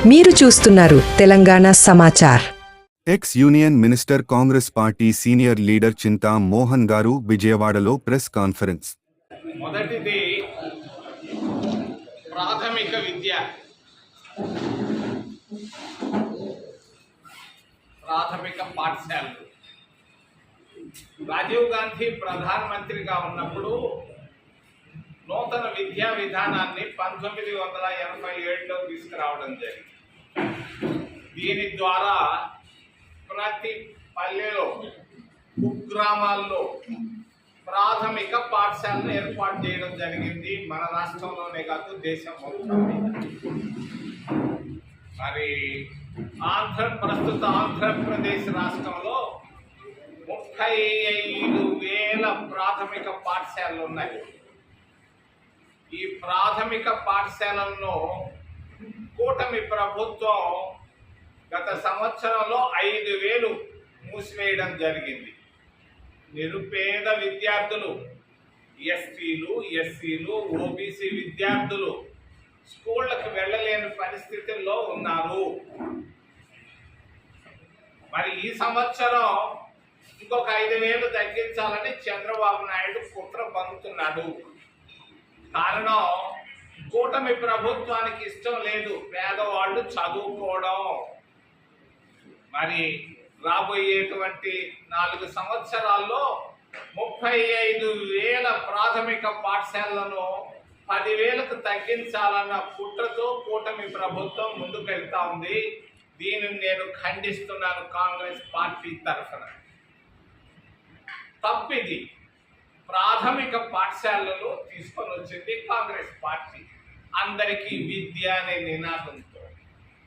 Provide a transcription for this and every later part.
మీరు చూస్తున్నారు Telangana Samachar. Ex union minister Congress party senior leader Chinta Mohan గారు విజయవాడలో ప్రెస్ కాన్ఫరెన్స్. మొదటిది ప్రాథమిక విద్య. ప్రాథమిక పాఠశాలలు. రాజీవ్ గాంధీ ప్రధానమంత్రిగా ఉన్నప్పుడు నూతన విద్యా విధానాన్ని 1987లో తీసుకురావడం జరిగింది. దీని ద్వారా ప్రతి పల్లెలో, కుగ్రామాల్లో ప్రాథమిక పాఠశాలను ఏర్పాటు చేయడం జరిగింది. మన రాష్ట్రంలోనే కాదు, దేశం మొత్తం మీద. మరి ప్రస్తుత ఆంధ్రప్రదేశ్ రాష్ట్రంలో 35,000 ప్రాథమిక పాఠశాలలు ఉన్నాయి. ఈ ప్రాథమిక పాఠశాలల్లో కూటమి ప్రభుత్వం గత సంవత్సరంలో 5,000 మూసివేయడం జరిగింది. నిరుపేద విద్యార్థులు, ఎస్టీలు, ఎస్సీలు, ఓబీసీ విద్యార్థులు స్కూళ్ళకు వెళ్ళలేని పరిస్థితుల్లో ఉన్నారు. మరి ఈ సంవత్సరం ఇంకొక 5,000 తగ్గించాలని చంద్రబాబు నాయుడు కుట్ర పన్నుతున్నాడు. కారణం, కూటమి ప్రభుత్వానికి ఇష్టం లేదు పేదవాళ్ళు చదువుకోవడం. మరి రాబోయేటువంటి 4 సంవత్సరాల్లో 35,000 ప్రాథమిక పాఠశాలలను 10,000కు తగ్గించాలన్న కుట్రతో కూటమి ప్రభుత్వం ముందుకెళ్తా ఉంది. దీనిని నేను ఖండిస్తున్నాను. కాంగ్రెస్ పార్టీ తరఫున తప్పిది. ప్రాథమిక పాఠశాలలో తీసుకొని వచ్చింది కాంగ్రెస్ పార్టీ, అందరికీ విద్య అనే నినాదంతో.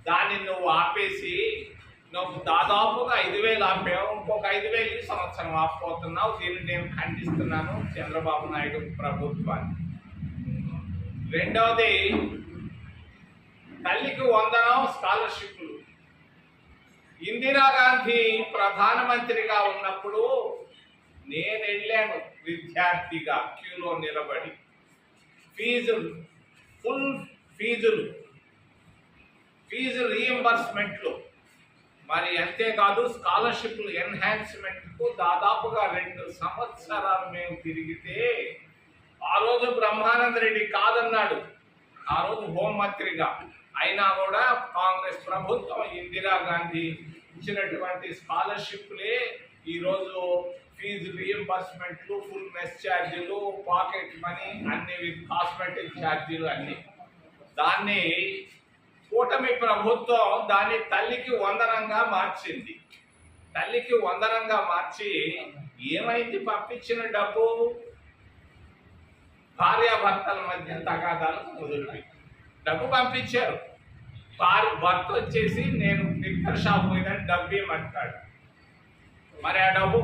దాన్ని నువ్వు ఆపేసి నువ్వు దాదాపుగా 5,000 ఆపావు, ఇంకొక 5,000 ఈ సంవత్సరం ఆపిపోతున్నావు. దీన్ని నేను ఖండిస్తున్నాను చంద్రబాబు నాయుడు ప్రభుత్వాన్ని. రెండవది, తల్లికి వందనం స్కాలర్షిప్లు. ఇందిరాగాంధీ ప్రధానమంత్రిగా ఉన్నప్పుడు నేను వెళ్ళాను విద్యార్థిగా, క్యూలో నిలబడి. ఫుల్ ఫీజు రీఎంబర్స్మెంట్లు, మరి అంతేకాదు స్కాలర్షిప్లు ఎన్హాన్స్మెంట్కు దాదాపుగా 2 సంవత్సరాలు మేము తిరిగితే, ఆ రోజు బ్రహ్మానంద రెడ్డి కాదన్నాడు, ఆ రోజు హోంమంత్రిగా. అయినా కూడా కాంగ్రెస్ ప్రభుత్వం ఇందిరాగాంధీ ఇచ్చినటువంటి స్కాలర్షిప్లే ఈరోజు ఫీజు రీఎంబర్స్మెంట్లు, ఫుల్ మెస్ ఛార్జీలు, పాకెట్ మనీ, అన్ని కాస్మెటిక్ ఛార్జీలు అన్ని. దాన్ని కూటమి ప్రభుత్వం దాన్ని తల్లికి వందనంగా మార్చింది. తల్లికి వందనంగా మార్చి ఏమైంది? పంపించిన డబ్బు భార్యాభర్తల మధ్య తగాదాలకు మొదలుపెట్టి డబ్బు పంపించారు. భర్త వచ్చేసి నేను లిక్కర్ షాప్ పోయిందని డబ్బు ఇవ్వమంటాడు. మరి ఆ డబ్బు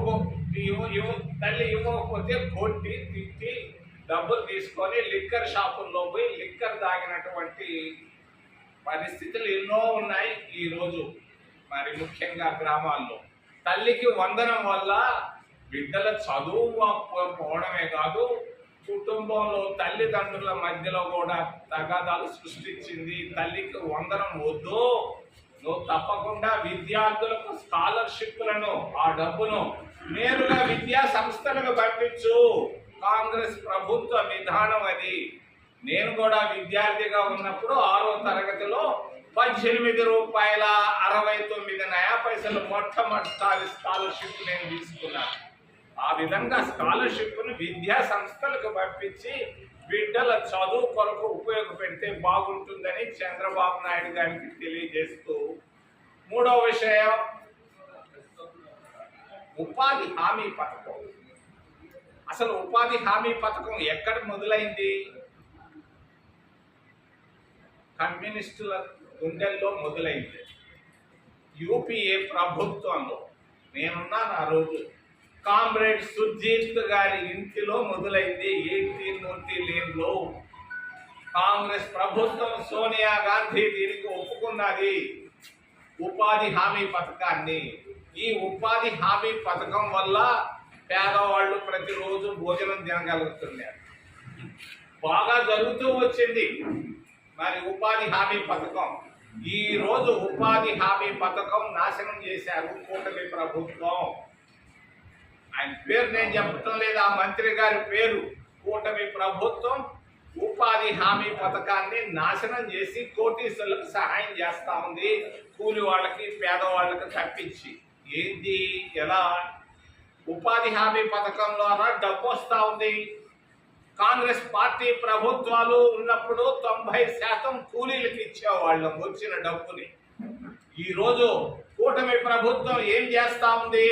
తల్లి ఇవ్వకపోతే కొట్టి తిట్టి డబ్బులు తీసుకొని లిక్కర్ షాపుల్లో పోయి లిక్కర్ తాగినటువంటి పరిస్థితులు ఎన్నో ఉన్నాయి ఈరోజు. మరి ముఖ్యంగా గ్రామాల్లో తల్లికి వందనం వల్ల బిడ్డల చదువు పోవడమే కాదు, కుటుంబంలో తల్లిదండ్రుల మధ్యలో కూడా తగాదాలు సృష్టించింది. తల్లికి వందనం వద్దు, నువ్వు తప్పకుండా విద్యార్థులకు స్కాలర్షిప్లను, ఆ డబ్బును నేరుగా విద్యా సంస్థలకు పంపించు. కాంగ్రెస్ ప్రభుత్వ విధానం అది. నేను కూడా విద్యార్థిగా ఉన్నప్పుడు 6వ తరగతిలో ₹18.69 మొట్టమొదటి స్కాలర్షిప్ నేను తీసుకున్నాను. ఆ విధంగా స్కాలర్షిప్ను విద్యా సంస్థలకు పంపించి బిడ్డల చదువు కొరకు ఉపయోగపెడితే బాగుంటుందని చంద్రబాబు నాయుడు గారికి తెలియజేస్తూ, మూడవ విషయం ఉపాధి హామీ పథకం. అసలు ఉపాధి హామీ పథకం ఎక్కడ మొదలైంది? కమ్యూనిస్టుల గుండెల్లో మొదలైంది. యూపీఏ ప్రభుత్వంలో నేనున్నాను ఆ రోజు. కామ్రేడ్ సుర్జీత్ గారి ఇంటిలో మొదలైంది. 18 మూర్తి లేన్లో కాంగ్రెస్ ప్రభుత్వం, సోనియా గాంధీ దీనికి ఒప్పుకున్నది, ఉపాధి హామీ పథకాన్ని. ఈ ఉపాధి హామీ పథకం వల్ల పేదవాళ్ళు ప్రతిరోజు భోజనం తినగలుగుతున్నారు. బాగా జరుగుతూ వచ్చింది. మరి ఉపాధి హామీ పథకం ఈ రోజు ఉపాధి హామీ పథకం నాశనం చేశారు కూటమి ప్రభుత్వం. ఆయన పేరు నేను చెప్పటం లేదు, ఆ మంత్రి గారి పేరు. కూటమి ప్రభుత్వం ఉపాధి హామీ పథకాన్ని నాశనం చేసి కోటీసులకు సహాయం చేస్తా ఉంది, కూలి వాళ్ళకి పేదవాళ్ళకి తప్పించి. ఏంటి, ఎలా? ఉపాధి హామీ పథకం ద్వారా డబ్బు వస్తూ ఉంది. కాంగ్రెస్ పార్టీ ప్రభుత్వాలు ఉన్నప్పుడు 90% కూలీలకు ఇచ్చేవాళ్ళం వచ్చిన డబ్బుని. ఈరోజు కూటమి ప్రభుత్వం ఏం చేస్తా ఉంది?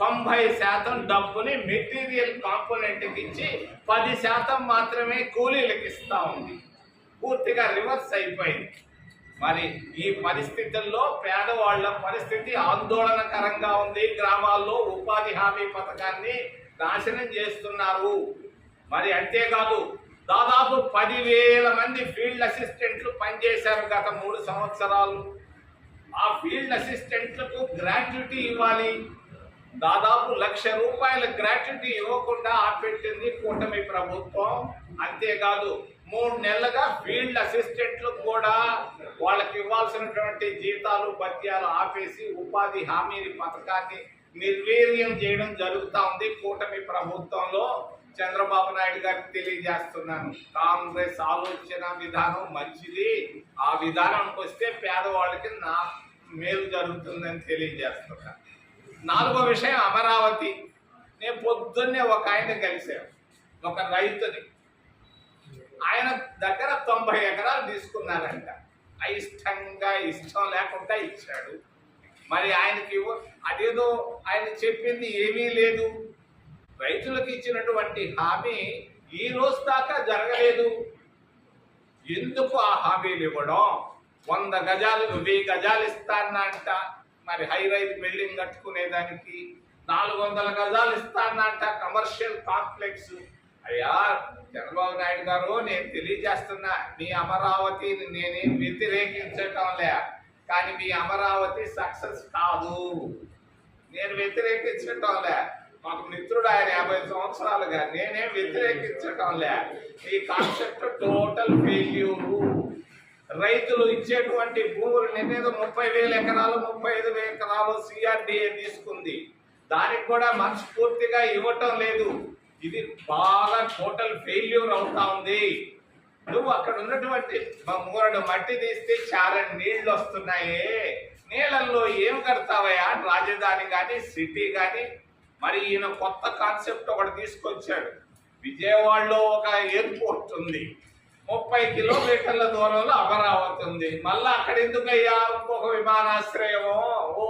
90% డబ్బుని మెటీరియల్ కాంపోనెంట్కి ఇచ్చి 10% మాత్రమే కూలీలకు ఇస్తా ఉంది. పూర్తిగా రివర్స్ అయిపోయింది. మరి ఈ పరిస్థితుల్లో పేదవాళ్ల పరిస్థితి ఆందోళనకరంగా ఉంది. గ్రామాల్లో ఉపాధి హామీ పథకాన్ని నాశనం చేస్తున్నారు. మరి అంతేకాదు, దాదాపు 10,000 మంది ఫీల్డ్ అసిస్టెంట్లు పనిచేశారు గత 3 సంవత్సరాలు. ఆ ఫీల్డ్ అసిస్టెంట్లకు గ్రాట్యుటీ ఇవ్వాలి. దాదాపు ₹1,00,000 గ్రాట్యుటీ ఇవ్వకుండా ఆపెట్టింది కూటమి ప్రభుత్వం. అంతేకాదు, 3 నెలలుగా ఫీల్డ్ అసిస్టెంట్లకు కూడా వాళ్ళకి ఇవ్వాల్సినటువంటి జీతాలు భత్యాలు ఆపేసి ఉపాధి హామీ పథకాన్ని నిర్వీర్యం చేయడం జరుగుతూ ఉంది కూటమి ప్రభుత్వంలో. చంద్రబాబు నాయుడు గారికి తెలియజేస్తున్నాను, కాంగ్రెస్ ఆలోచన విధానం మంచిది, ఆ విధానానికి వస్తే పేదవాళ్ళకి నా మేలు జరుగుతుందని తెలియజేస్తున్నాను. 4వ విషయం అమరావతి. నేను పొద్దున్నే ఒక ఆయన కలిశాను, ఒక రైతుని. ఆయన దగ్గర 90 ఎకరాలు తీసుకున్నారంట. ఇష్టం లేకుండా ఇచ్చాడు. మరి ఆయనకి అదేదో ఆయన చెప్పింది ఏమీ లేదు. రైతులకు ఇచ్చినటువంటి హామీ ఈ రోజు దాకా జరగలేదు. ఎందుకు ఆ హామీలు ఇవ్వడం? 100 గజాలు 1000 గజాలు ఇస్తానంట. మరి హై రైజ్ బిల్డింగ్ కట్టుకునేదానికి 400 గజాలు ఇస్తానంట కమర్షియల్ కాంప్లెక్స్. అయ్యా చంద్రబాబు నాయుడు గారు, నేను తెలియజేస్తున్నా, మీ అమరావతిని నేనేం వ్యతిరేకించటంలే, కానీ మీ అమరావతి సక్సెస్ కాదు. నేను వ్యతిరేకించటంలే, మాకు మిత్రుడు ఆయన 50 సంవత్సరాలుగా, నేనేం వ్యతిరేకించటంలే. ఈ కాన్సెప్ట్ టోటల్ ఫెయిల్యూరు. రైతులు ఇచ్చేటువంటి భూములు నేనేదో 30,000 ఎకరాలు 35,000 ఎకరాలు CRDA తీసుకుంది, దానికి కూడా మనస్ఫూర్తిగా ఇవ్వటం లేదు. ఇది బాగా టోటల్ ఫెయిల్యూర్ అవుతా ఉంది. నువ్వు అక్కడ ఉన్నటువంటి మూరడు మట్టి తీస్తే చాలా నీళ్లు వస్తున్నాయి. నీళ్ళల్లో ఏం కడతావయ్యా? రాజధాని కానీ సిటీ కానీ. మరి ఈయన కొత్త కాన్సెప్ట్ ఒకటి తీసుకొచ్చాడు. విజయవాడలో ఒక ఎయిర్పోర్ట్ ఉంది, 30 కిలోమీటర్ల దూరంలో అమరావతి ఉంది. మళ్ళా అక్కడ ఎందుకయ్యా ఇంకొక విమానాశ్రయమో? ఓ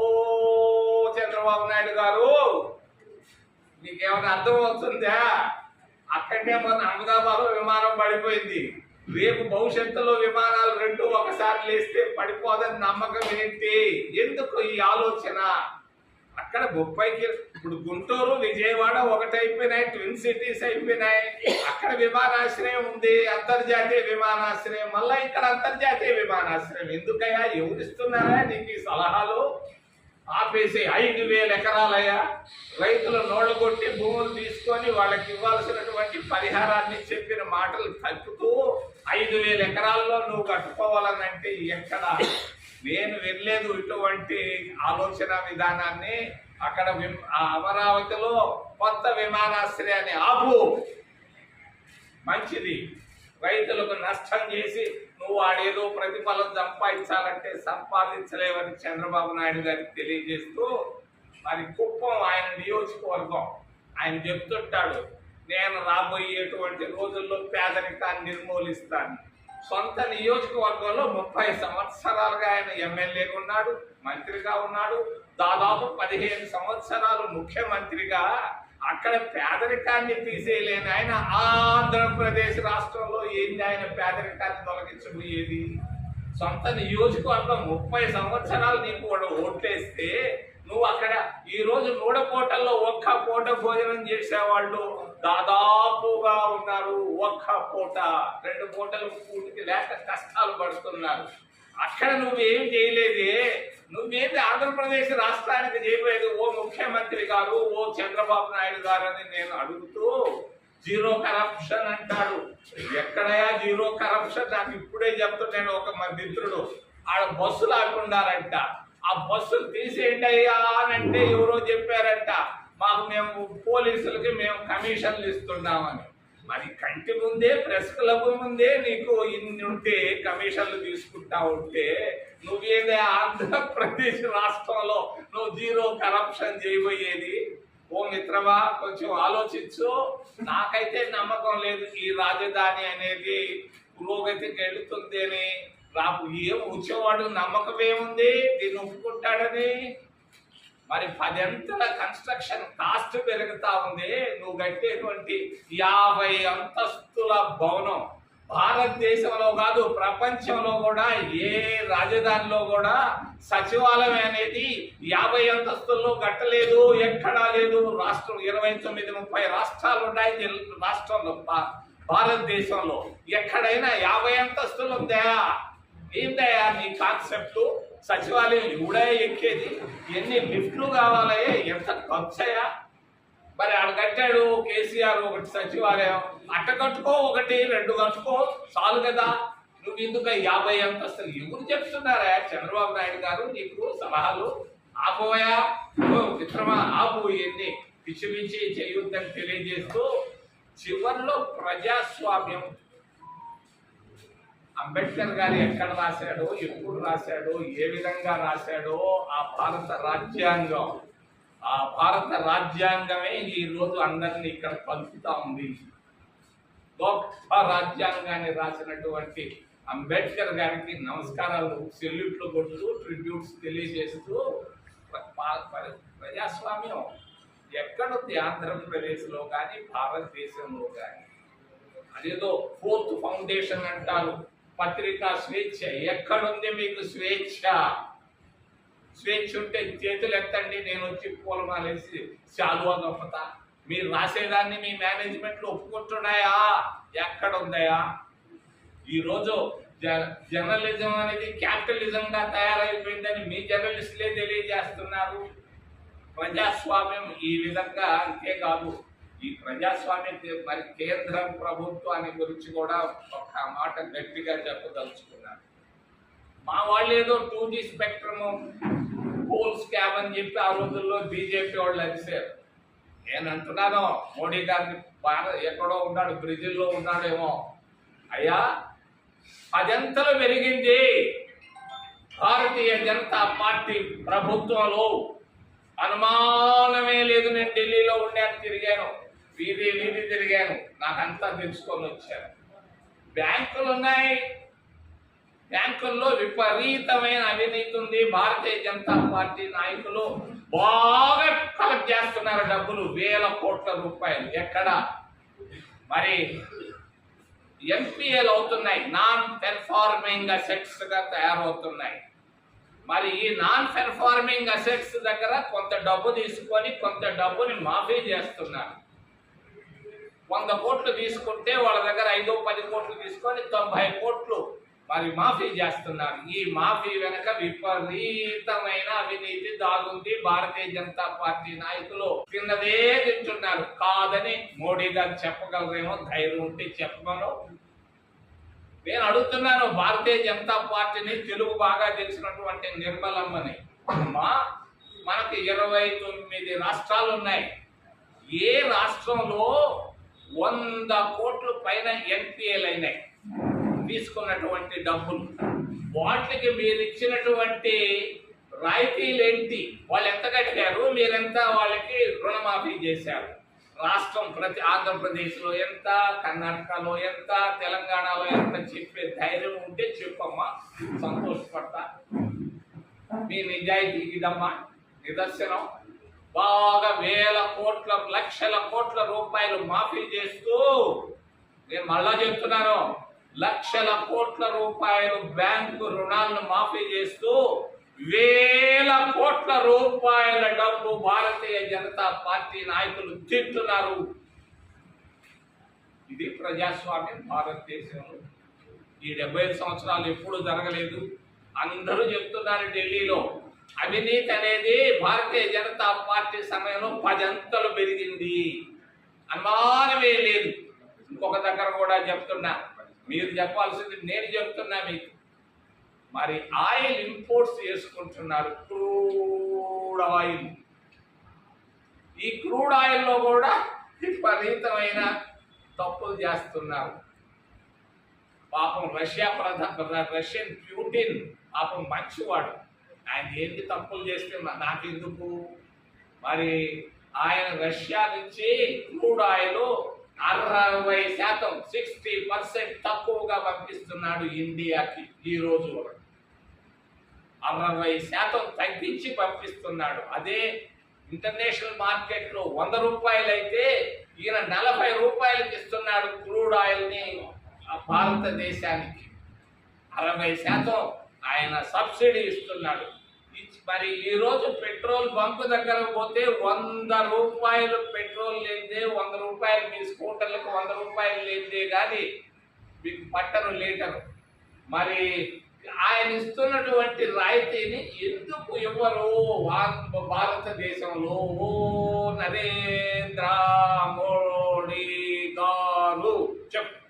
చంద్రబాబు నాయుడు గారు, మీకేమైనా అర్థమవుతుందా? అక్కడనే మన అహ్మదాబాద్లో విమానం పడిపోయింది. రేపు భవిష్యత్తులో విమానాలు 2 ఒకసారి లేస్తే పడిపోదని నమ్మకం ఏంటి? ఎందుకు ఈ ఆలోచన? అక్కడ 30 ఇప్పుడు గుంటూరు విజయవాడ ఒకటైపోయినాయి, ట్విన్ సిటీస్ అయిపోయినాయి. అక్కడ విమానాశ్రయం ఉంది, అంతర్జాతీయ విమానాశ్రయం. మళ్ళీ ఇక్కడ అంతర్జాతీయ విమానాశ్రయం ఎందుకయ్యా? ఎవరిస్తున్నారా నీకు ఈ సలహాలు? ఆపేసి 5,000 ఎకరాలయ్యా, రైతులు నోళ్లు కొట్టి భూములు తీసుకొని వాళ్ళకి ఇవ్వాల్సినటువంటి పరిహారాన్ని చెప్పిన మాటలు తగ్గుతూ 5,000 ఎకరాల్లో నువ్వు కట్టుకోవాలనంటే ఎక్కడ? నేను వెళ్ళలేదు ఇటువంటి ఆలోచన విధానాన్ని. అక్కడ అమరావతిలో కొత్త విమానాశ్రయాన్ని ఆపు, మంచిది. రైతులకు నష్టం చేసి నువ్వు వాడేదో ప్రతిఫలం సంపాదించాలంటే సంపాదించలేవని చంద్రబాబు నాయుడు గారికి తెలియజేస్తూ, మరి కుప్పం ఆయన నియోజకవర్గం, ఆయన చెప్తుంటాడు, నేను రాబోయేటువంటి రోజుల్లో పేదరికాన్ని నిర్మూలిస్తాను. సొంత నియోజకవర్గంలో 30 సంవత్సరాలుగా ఆయన ఎమ్మెల్యేగా ఉన్నాడు, మంత్రిగా ఉన్నాడు, దాదాపు 15 సంవత్సరాలు ముఖ్యమంత్రిగా. అక్కడ పేదరికాన్ని తీసేయలేని ఆయన ఆంధ్రప్రదేశ్ రాష్ట్రంలో ఏంటి ఆయన పేదరికాన్ని తొలగించబోయేది? సొంత నియోజకవర్గం 30 సంవత్సరాలు నీకు ఓట్లేస్తే నువ్వు అక్కడ ఈ రోజు 3 పూటల్లో 1 పూట భోజనం చేసేవాళ్ళు దాదాపుగా ఉన్నారు. 1 పూట 2 పూటలు పూటికి లేక కష్టాలు పడుతున్నారు. అక్కడ నువ్వేం చేయలేదే. నువ్వేంటి ఆంధ్రప్రదేశ్ రాష్ట్రానికి చేయలేదు? ఓ ముఖ్యమంత్రి గారు, ఓ చంద్రబాబు నాయుడు గారు అని నేను అడుగుతూ, జీరో కరప్షన్ అంటాడు. ఎక్కడయా జీరో కరప్షన్? నాకు ఇప్పుడే చెప్తున్నాను, ఒక మా మిత్రుడు ఆడ బస్సులు ఆకుండారంట. ఆ బస్సులు తీసేయండి అయ్యా అని అంటే ఎవరో చెప్పారంట, మేము పోలీసులకి మేము కమిషన్లు ఇస్తున్నామని. మరి కంటి ముందే ప్రెస్ క్లబ్ ముందే నీకు ఇన్ని ఉంటే కమిషన్లు తీసుకుంటా ఉంటే నువ్వేదే ఆంధ్రప్రదేశ్ రాష్ట్రంలో నువ్వు జీరో కరప్షన్ చేయబోయేది? ఓ మిత్రమా, కొంచెం ఆలోచించు. నాకైతే నమ్మకం లేదు ఈ రాజధాని అనేది పురోగతికి వెళుతుంది అని. ఏం వచ్చేవాడు నమ్మకం ఏముంది దీన్ని ఒప్పుకుంటాడని? మరి 10 అంతల కన్స్ట్రక్షన్ కాస్ట్ పెరుగుతా ఉంది. నువ్వు కట్టేటువంటి 50 అంతస్తుల భవనం భారతదేశంలో కాదు ప్రపంచంలో కూడా ఏ రాజధానిలో కూడా సచివాలయం అనేది 50 అంతస్తుల్లో కట్టలేదు, ఎక్కడా లేదు. రాష్ట్రం 29-30 రాష్ట్రాలు ఉన్నాయి రాష్ట్రంలో, భారతదేశంలో ఎక్కడైనా 50 అంతస్తులు ఉందా? ఏందయ్యా నీ కాన్సెప్ట్? సచివాలయం కూడా ఎక్కేది? ఎన్ని లిఫ్ట్లు కావాలి? ఎంత ఖర్చయ్యా? మరి ఆడ కట్టాడు కేసీఆర్ ఒకటి సచివాలయం, అట్ట కట్టుకో, 1-2 కట్టుకో చాలు కదా. నువ్వు ఎందుకు 50 అంతస్తులు? ఎవరు చెప్తున్నారా? చంద్రబాబు నాయుడు గారు నీకు సలహాలు? ఆపోయా మిత్రమా, ఆపు. ఎన్ని పిచ్చి పిచ్చి చేయొద్దని తెలియజేస్తూ చివరిలో ప్రజాస్వామ్యం అంబేద్కర్ గారు ఎక్కడ రాశాడో, ఎప్పుడు రాశాడో, ఏ విధంగా రాశాడో ఆ భారత రాజ్యాంగమే ఈ రోజు అందరినీ ఇక్కడ కలుపుతా ఉంది. గొప్ప రాజ్యాంగాన్ని రాసినటువంటి అంబేద్కర్ గారికి నమస్కారాలు, సెల్యూట్లు కొడుతూ, ట్రిబ్యూట్స్ తెలియజేస్తూ ప్రజాస్వామ్యం ఎక్కడుంది ఆంధ్రప్రదేశ్లో కానీ భారతదేశంలో కానీ? అదేదో 4th ఫౌండేషన్ అంటారు, పత్రికా స్వేచ్ఛ. ఎక్కడుంది మీకు స్వేచ్ఛ? స్వేచ్ఛ ఉంటే చేతులు ఎత్తండి, నేను వచ్చి పూలమాలేసి శాలువా గొప్పతా. మీరు రాసేదాన్ని మీ మేనేజ్మెంట్లు ఒప్పుకుంటున్నాయా? ఎక్కడ ఉందయా? ఈరోజు జర్నలిజం అనేది క్యాపిటలిజంగా తయారైపోయిందని మీ జర్నలిస్టులే తెలియజేస్తున్నారు. ప్రజాస్వామ్యం ఈ విధంగా అంతేకాదు. ఈ ప్రజాస్వామ్యం మరి కేంద్ర ప్రభుత్వాన్ని గురించి కూడా ఒక మాట గట్టిగా చెప్పదలుచుకున్నారు. మా వాళ్ళు ఏదో 2G స్పెక్ట్రమ్ పోల్ స్కామ్ అని చెప్పి ఆ రోజుల్లో బీజేపీ వాళ్ళు అరిశారు. నేను అంటున్నాను, మోడీ గారిని ఎక్కడో ఉన్నాడు, బ్రెజిల్లో ఉన్నాడేమో. అయ్యా 10 అంతలు పెరిగింది భారతీయ జనతా పార్టీ ప్రభుత్వంలో, అనుమానమే లేదు. నేను ఢిల్లీలో ఉండాను, తిరిగాను, వీధి తిరిగాను, నాకంతా తెలుసుకొని వచ్చాను. బ్యాంకులు ఉన్నాయి, బ్యాంకుల్లో విపరీతమైన అవినీతి ఉంది. భారతీయ జనతా పార్టీ నాయకులు బాగా కలెక్ట్ చేస్తున్నారు డబ్బులు, 1000 కోట్ల రూపాయలు. ఎక్కడ? మరి NPL అవుతున్నాయి, నాన్ పెర్ఫార్మింగ్ అసెట్స్ గా తయారవుతున్నాయి. మరి ఈ నాన్ పెర్ఫార్మింగ్ అసెట్స్ దగ్గర కొంత డబ్బు తీసుకొని కొంత డబ్బుని మాఫీ చేస్తున్నారు. 100 కోట్లు తీసుకుంటే వాళ్ళ దగ్గర 5-10 కోట్లు తీసుకొని 90 కోట్లు మరి మాఫీ చేస్తున్నారు. ఈ మాఫీ వెనక విపరీతమైన అవినీతి దాగుంది. భారతీయ జనతా పార్టీ నాయకులు తిన్నదే తింటున్నారు. కాదని మోడీ గారు చెప్పగలరేమో, ధైర్యం ఉంటే చెప్పమను. నేను అడుగుతున్నాను భారతీయ జనతా పార్టీని, తెలుగు బాగా తెలిసినటువంటి నిర్మలమ్మని, అమ్మా మనకి 29 రాష్ట్రాలు ఉన్నాయి. ఏ రాష్ట్రంలో 100 కోట్ల పైన NPL అయినాయి తీసుకున్నటువంటి డబ్బులు? వాటికి మీరు ఇచ్చినటువంటి రాయితీలు ఏంటి? వాళ్ళు ఎంత కట్టారు, మీరెంత వాళ్ళకి రుణమాఫీ చేశారు? రాష్ట్రం ప్రతి ఆంధ్రప్రదేశ్లో ఎంత, కర్ణాటకలో ఎంత, తెలంగాణలో ఎంత చెప్పే ధైర్యం ఉంటే చెప్పమ్మా, సంతోషపడతా. మీ నిజాయితీ ఇదమ్మా నిదర్శనం. బాగా 1000 కోట్ల, లక్షల కోట్ల రూపాయలు మాఫీ చేస్తూ, నేను మళ్ళా చెప్తున్నాను, లక్షల కోట్ల రూపాయలు బ్యాంకు రుణాలను మాఫీ చేస్తూ 1000 కోట్ల రూపాయల డబ్బు భారతీయ జనతా పార్టీ నాయకులు తింటున్నారు. ఇది ప్రజాస్వామ్యం భారతదేశంలో. ఈ 75 సంవత్సరాలు ఎప్పుడు జరగలేదు. అందరూ చెప్తున్నారు ఢిల్లీలో అవినీతి అనేది భారతీయ జనతా పార్టీ సమయంలో 10 అంతలు పెరిగింది, అనుమానమే లేదు. ఇంకొక దగ్గర కూడా చెప్తున్నా, మీరు చెప్పాల్సింది నేను చెప్తున్నా మీకు. మరి ఆయిల్ ఇంపోర్ట్స్ చేసుకుంటున్నారు, క్రూడ్ ఆయిల్. ఈ క్రూడ్ ఆయిల్లో కూడా విపరీతమైన తప్పులు చేస్తున్నారు. పాపం రష్యన్ ప్యూటిన్ పాపం మంచివాడు, ఆయన ఏంటి తప్పులు చేస్తే నాకెందుకు. మరి ఆయన రష్యా నుంచి క్రూడ్ ఆయిల్ 60% 60% తక్కువగా పంపిస్తున్నాడు ఇండియాకి. ఈ రోజు 60% తగ్గించి పంపిస్తున్నాడు. అదే ఇంటర్నేషనల్ మార్కెట్లో 100 రూపాయలు అయితే ఈయన 40 రూపాయలకి ఇస్తున్నాడు క్రూడ్ ఆయిల్ని భారతదేశానికి. 60% ఆయన సబ్సిడీ ఇస్తున్నాడు. మరి ఈరోజు పెట్రోల్ బంక్ దగ్గర పోతే 100 రూపాయలు పెట్రోల్ లేదే, 100 రూపాయలు మీ స్కూటర్లకు 100 రూపాయలు లేదే కానీ మీకు పట్టరు లీటరు. మరి ఆయన ఇస్తున్నటువంటి రాయితీని ఎందుకు ఇవ్వరు భారతదేశంలో? ఓ నరేంద్ర మోడీ గారు చెప్పు.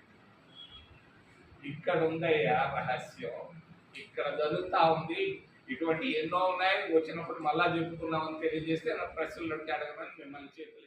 ఇక్కడ ఉందయ్యా రహస్యం, ఇక్కడ జరుగుతా ఉంది. ఇటువంటి ఎన్నో ఉన్నాయి, వచ్చినప్పుడు మళ్ళా చెప్పుకున్నామని తెలియజేస్తే నా ప్రశ్నలు అడగమని మిమ్మల్ని చేతులు